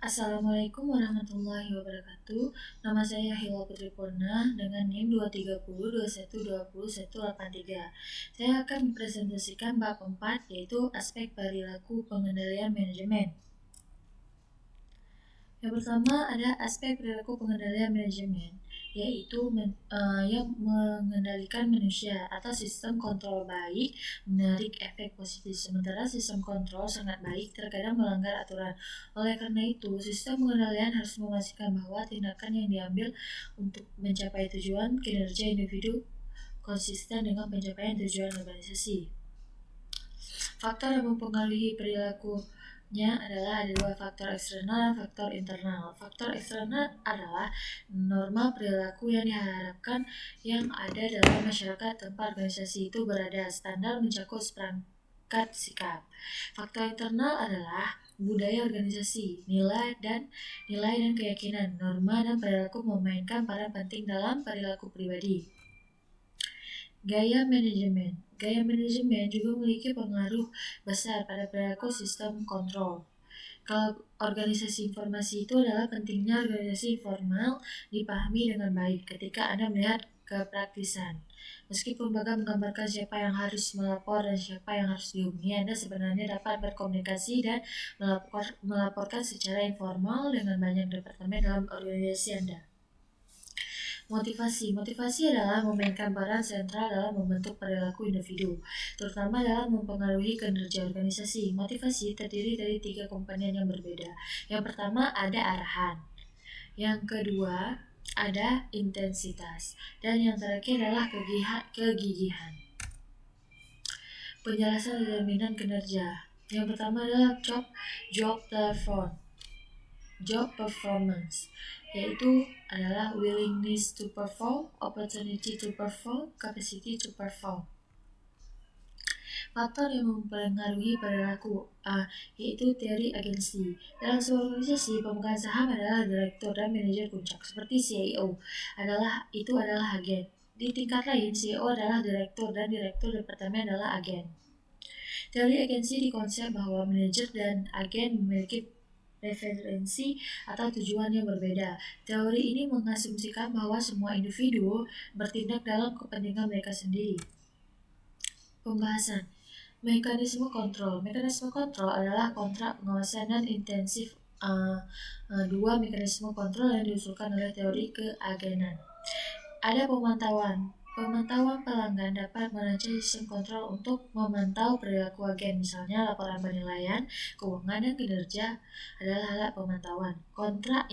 Assalamualaikum warahmatullahi wabarakatuh. Nama saya Hilal Putri Purna dengan NIM 23021201183. Saya akan mempresentasikan bab 4 yaitu aspek perilaku pengendalian manajemen. Yang pertama ada aspek perilaku pengendalian manajemen, yaitu yang mengendalikan manusia atau sistem kontrol baik menarik efek positif, sementara sistem kontrol sangat baik terkadang melanggar aturan. Oleh karena itu, sistem pengendalian harus memastikan bahwa tindakan yang diambil untuk mencapai tujuan kinerja individu konsisten dengan pencapaian tujuan organisasi. Faktor yang mempengaruhi perilakunya adalah ada dua faktor eksternal dan faktor internal. Faktor eksternal adalah norma perilaku yang diharapkan yang ada dalam masyarakat tempat organisasi itu berada. Standar mencakup seperangkat sikap. Faktor internal adalah budaya organisasi, nilai dan keyakinan, norma dan perilaku memainkan peran penting dalam perilaku pribadi. Gaya manajemen juga memiliki pengaruh besar pada perilaku sistem kontrol. Kalau organisasi informasi itu adalah pentingnya organisasi informal dipahami dengan baik ketika Anda melihat kepraktisan. Meskipun bagan menggambarkan siapa yang harus melapor dan siapa yang harus dihubungi, Anda sebenarnya dapat berkomunikasi dan melaporkan secara informal dengan banyak departemen dalam organisasi Anda. Motivasi adalah memainkan peran sentral dalam membentuk perilaku individu, terutama dalam mempengaruhi kinerja organisasi. Motivasi terdiri dari 3 komponen yang berbeda. Yang pertama ada arahan, yang kedua ada intensitas, dan yang terakhir adalah kegigihan. Penjelasan determinan kinerja. Yang pertama adalah job performance, yaitu adalah willingness to perform, opportunity to perform, capacity to perform. Faktor yang mempengaruhi perilaku yaitu teori agensi. Dalam sebuah organisasi, pemegang saham adalah direktur dan manajer puncak, seperti CEO adalah agen. Di tingkat lain, CEO adalah direktur dan direktur departemen adalah agen. Teori agensi dikonsep bahwa manajer dan agen memiliki referensi atau tujuan yang berbeda. Teori ini mengasumsikan bahwa semua individu bertindak dalam kepentingan mereka sendiri. Pembahasan mekanisme kontrol. Mekanisme kontrol adalah kontrak pengawasan dan intensif. Dua mekanisme kontrol yang diusulkan oleh teori keagenan. Ada pemantauan. Pemantauan pelanggan dapat merancang sistem kontrol untuk memantau perilaku agen, misalnya laporan penilaian, keuangan, dan kinerja adalah alat pemantauan. Kontrak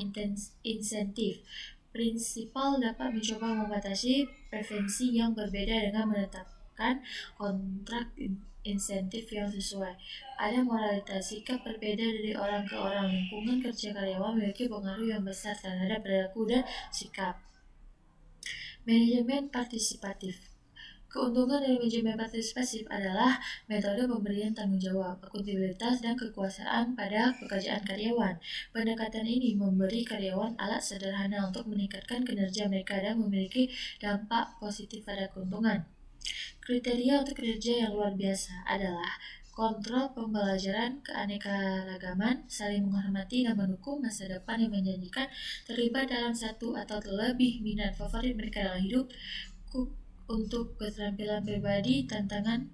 insentif. Prinsipal dapat mencoba membatasi preferensi yang berbeda dengan menetapkan kontrak insentif yang sesuai. Ada moralitas. Sikap berbeda dari orang ke orang. Lingkungan kerja karyawan memiliki pengaruh yang besar terhadap perilaku dan sikap. Manajemen partisipatif. Keuntungan dari manajemen partisipatif adalah metode pemberian tanggung jawab, akuntabilitas, dan kekuasaan pada pekerjaan karyawan. Pendekatan ini memberi karyawan alat sederhana untuk meningkatkan kinerja mereka dan memiliki dampak positif pada keuntungan. Kriteria untuk kinerja yang luar biasa adalah kontrol pembelajaran, keanekaragaman, saling menghormati dan mendukung masa depan yang menjanjikan, terlibat dalam satu atau lebih minat favorit mereka dalam hidup, untuk keterampilan pribadi, tantangan,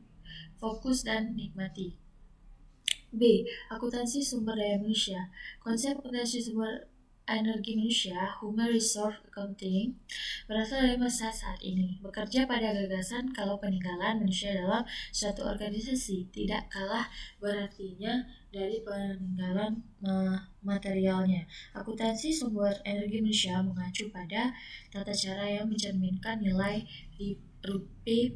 fokus, dan nikmati. B. Akuntansi sumber daya manusia. Konsep akuntansi sumber energi manusia, Human Resource Accounting, berasal dari masa saat ini, bekerja pada gagasan kalau peninggalan manusia dalam suatu organisasi tidak kalah berartinya dari peninggalan materialnya. Akuntansi sumber energi manusia mengacu pada tata cara yang mencerminkan nilai di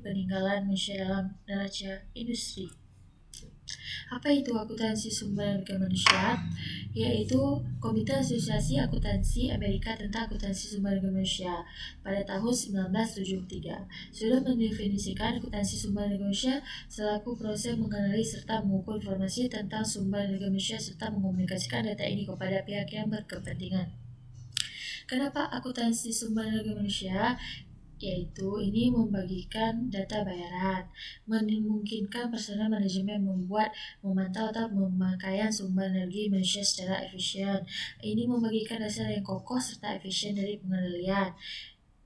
peninggalan manusia dalam neraca industri. Apa itu akuntansi sumber energi manusia? Yaitu Komite Asosiasi Akuntansi Amerika tentang Akuntansi Sumber Energi Manusia pada tahun 1973 sudah mendefinisikan akuntansi sumber energi manusia selaku proses mengenali serta mengukur informasi tentang sumber energi manusia serta mengomunikasikan data ini kepada pihak yang berkepentingan. Kenapa akuntansi sumber energi manusia? yaitu ini membagikan data bayaran, memungkinkan personel manajemen membuat, memantau atau pemakaian sumber energi manusia secara efisien. Ini membagikan dasar yang kokoh serta efisien dari pengendalian.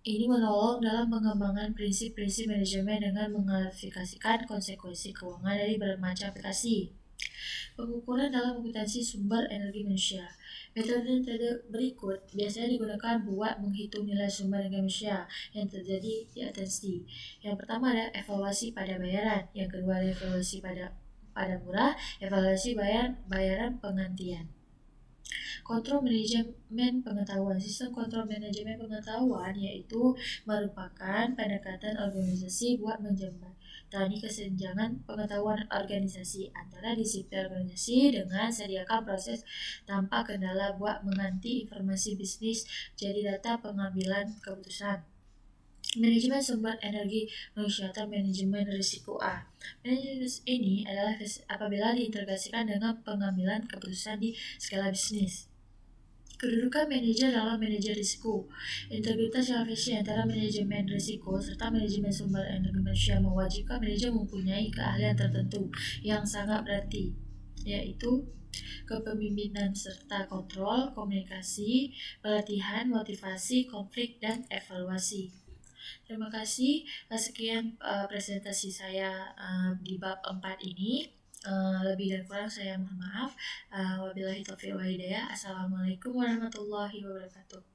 Ini menolong dalam pengembangan prinsip-prinsip manajemen dengan mengklasifikasikan konsekuensi keuangan dari bermacam aplikasi. Pengukuran dalam akuntansi sumber energi manusia. Metode berikut biasanya digunakan buat menghitung nilai sumber energi manusia yang terjadi di atensi. Yang pertama ada evaluasi pada bayaran, yang kedua ada evaluasi pada murah, evaluasi bayaran penggantian. Kontrol manajemen pengetahuan. Sistem kontrol manajemen pengetahuan yaitu merupakan pendekatan organisasi buat menjembatani kesenjangan pengetahuan organisasi antara disiplin organisasi dengan sediakan proses tanpa kendala buat mengganti informasi bisnis jadi data pengambilan keputusan. Manajemen sumber energi manusia atau manajemen risiko A. Manajemen ini adalah apabila diintegrasikan dengan pengambilan keputusan di skala bisnis. Kedudukan manajer dalam manajer risiko. Integritas yang efisien antara manajemen risiko serta manajemen sumber energi manusia mewajibkan manajer mempunyai keahlian tertentu yang sangat berarti, yaitu kepemimpinan serta kontrol, komunikasi, pelatihan, motivasi, konflik, dan evaluasi. Terima kasih. Sekian presentasi saya di bab 4 ini. Lebih dan kurang saya mohon maaf. Wabillahi taufiq wal hidayah. Assalamualaikum warahmatullahi wabarakatuh.